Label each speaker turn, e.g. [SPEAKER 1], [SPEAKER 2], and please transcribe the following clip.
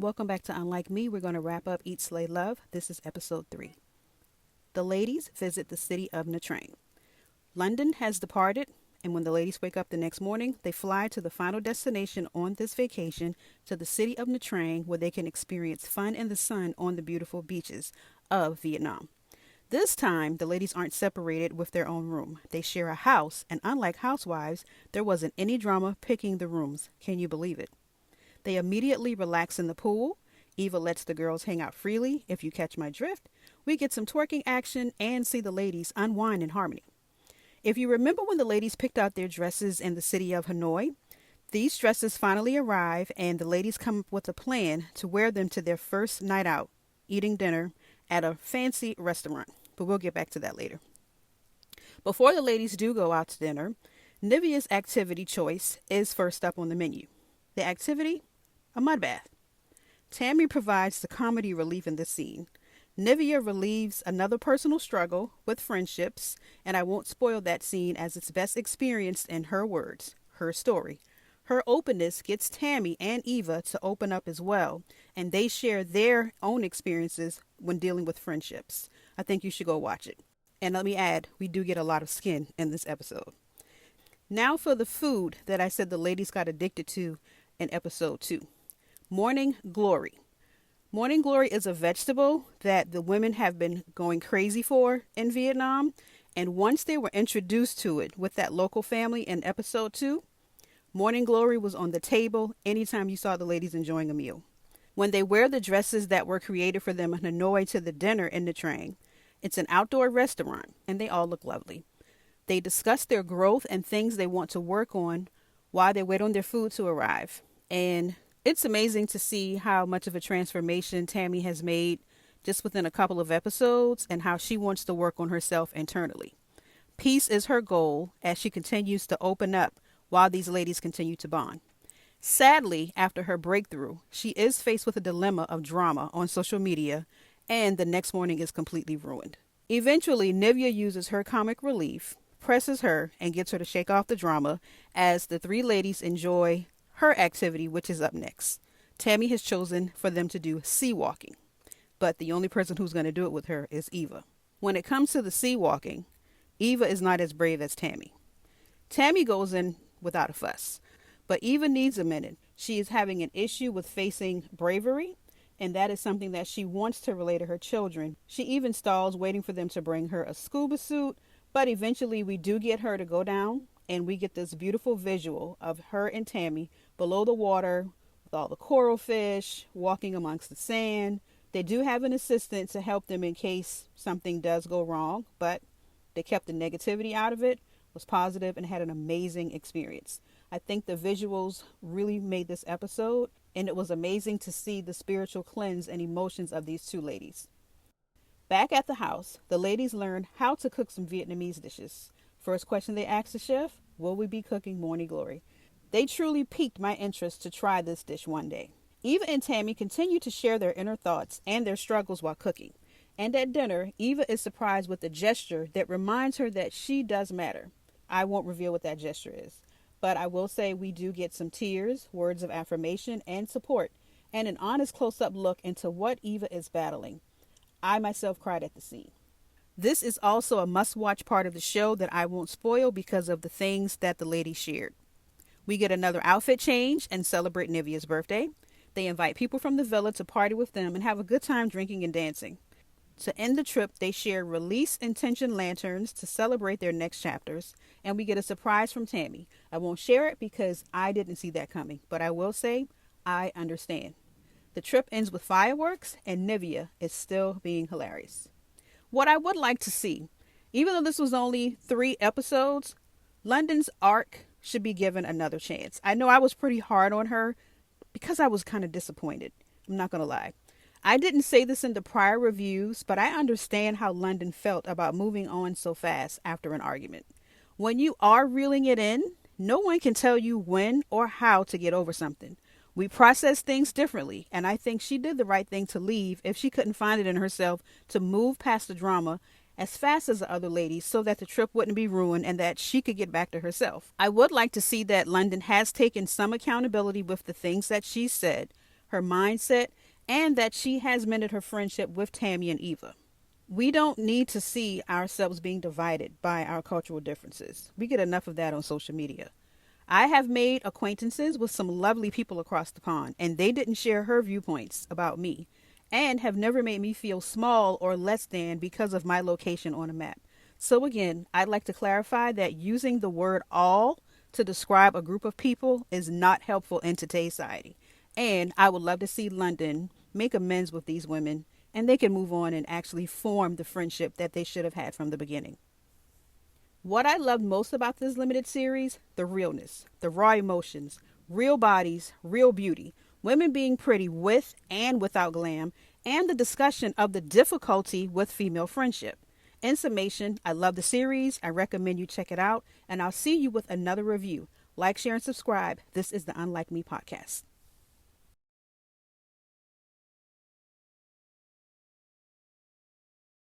[SPEAKER 1] Welcome back to Unlike Me. We're going to wrap up Eatslaylove. This is episode 3. The ladies visit the city of Natrang. London has departed, and when the ladies wake up the next morning, they fly to the final destination on this vacation to the city of Natrang, where they can experience fun in the sun on the beautiful beaches of Vietnam. This time, the ladies aren't separated with their own room. They share a house, and unlike housewives, there wasn't any drama picking the rooms. Can you believe it? They immediately relax in the pool. Eva lets the girls hang out freely, if you catch my drift. We get some twerking action and see the ladies unwind in harmony. If you remember when the ladies picked out their dresses in the city of Hanoi, these dresses finally arrive and the ladies come up with a plan to wear them to their first night out, eating dinner at a fancy restaurant. But we'll get back to that later. Before the ladies do go out to dinner, Nivea's activity choice is first up on the menu. The activity? A mud bath. Tammy provides the comedy relief in this scene. Nivea relieves another personal struggle with friendships, and I won't spoil that scene as it's best experienced in her words, her story. Her openness gets Tammy and Eva to open up as well, and they share their own experiences when dealing with friendships. I think you should go watch it. And let me add, we do get a lot of skin in this episode. Now for the food that I said the ladies got addicted to in episode 2. Morning Glory. Morning Glory is a vegetable that the women have been going crazy for in Vietnam. And once they were introduced to it with that local family in episode 2, Morning Glory was on the table anytime you saw the ladies enjoying a meal. When they wear the dresses that were created for them in Hanoi to the dinner in the train, it's an outdoor restaurant and they all look lovely. They discuss their growth and things they want to work on while they wait on their food to arrive. And it's amazing to see how much of a transformation Tammy has made just within a couple of episodes and how she wants to work on herself internally. Peace is her goal as she continues to open up while these ladies continue to bond. Sadly, after her breakthrough, she is faced with a dilemma of drama on social media, and the next morning is completely ruined. Eventually, Nivea uses her comic relief, presses her, and gets her to shake off the drama as the 3 ladies enjoy her activity, which is up next. Tammy has chosen for them to do sea walking, but the only person who's going to do it with her is Eva. When it comes to the sea walking, Eva is not as brave as Tammy. Tammy goes in without a fuss, but Eva needs a minute. She is having an issue with facing bravery, and that is something that she wants to relay to her children. She even stalls waiting for them to bring her a scuba suit, but eventually we do get her to go down, and we get this beautiful visual of her and Tammy below the water with all the coral fish walking amongst the sand. They do have an assistant to help them in case something does go wrong, but they kept the negativity out of it, was positive, and had an amazing experience. I think the visuals really made this episode, and it was amazing to see the spiritual cleanse and emotions of these 2 ladies. Back at the house, the ladies learned how to cook some Vietnamese dishes. First question they asked the chef, will we be cooking Morning Glory? They truly piqued my interest to try this dish one day. Eva and Tammy continue to share their inner thoughts and their struggles while cooking. And at dinner, Eva is surprised with a gesture that reminds her that she does matter. I won't reveal what that gesture is, but I will say we do get some tears, words of affirmation and support, and an honest close-up look into what Eva is battling. I myself cried at the scene. This is also a must-watch part of the show that I won't spoil because of the things that the ladies shared. We get another outfit change and celebrate Nivea's birthday. They invite people from the villa to party with them and have a good time drinking and dancing. To end the trip, they share release intention lanterns to celebrate their next chapters, and we get a surprise from Tammy. I won't share it because I didn't see that coming, but I will say I understand. The trip ends with fireworks, and Nivea is still being hilarious. What I would like to see, even though this was only 3 episodes, London's arc should be given another chance. I know I was pretty hard on her because I was kind of disappointed. I'm not going to lie. I didn't say this in the prior reviews, but I understand how London felt about moving on so fast after an argument. When you are reeling it in, no one can tell you when or how to get over something. We process things differently, and I think she did the right thing to leave if she couldn't find it in herself to move past the drama as fast as the other ladies so that the trip wouldn't be ruined and that she could get back to herself. I would like to see that London has taken some accountability with the things that she said. her mindset, and that she has mended her friendship with Tammy and Eva. We don't need to see ourselves being divided by our cultural differences. We get enough of that on social media. I have made acquaintances with some lovely people across the pond, and they didn't share her viewpoints about me and have never made me feel small or less than because of my location on a map. So, again, I'd like to clarify that using the word all to describe a group of people is not helpful in today's society. And I would love to see London make amends with these women and they can move on and actually form the friendship that they should have had from the beginning. What I loved most about this limited series, the realness, the raw emotions, real bodies, real beauty, women being pretty with and without glam, and the discussion of the difficulty with female friendship. In summation, I love the series. I recommend you check it out, and I'll see you with another review. Like, share, and subscribe. This is the Unlike Me podcast.